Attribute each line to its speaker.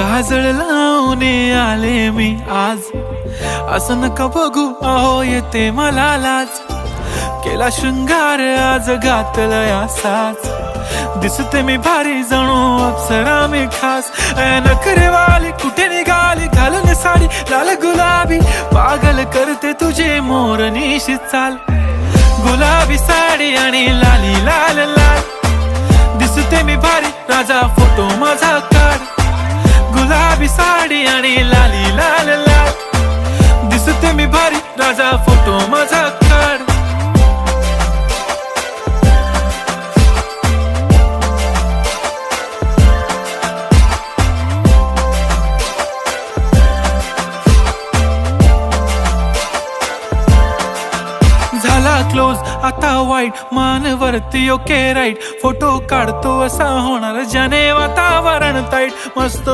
Speaker 1: काजळ लावून आले मी आज, असं नका बघू अहो येते मला लाज. केला शृंगार आज घातलाय असाच, दिसते मी भारी जणू अप्सरा मी खास. नखरेवाली कुठे निघाली घालून साडी लाल गुलाबी, पागल करते तुझे मोरनीशी चाल. गुलाबी साडी आणि लाली लाल लाल, दिसते मी भारी राजा फोटो माझा काढ. गुलाबी साडी आणि लाली लाल लाल, दिसते मी भारी राजा फोटो माझा काढ. झाला क्लोज आता वाईट, मान वरती ओके राईट. फोटो काढतो असा होणार ज्याने वातावरण ताईट. मस्त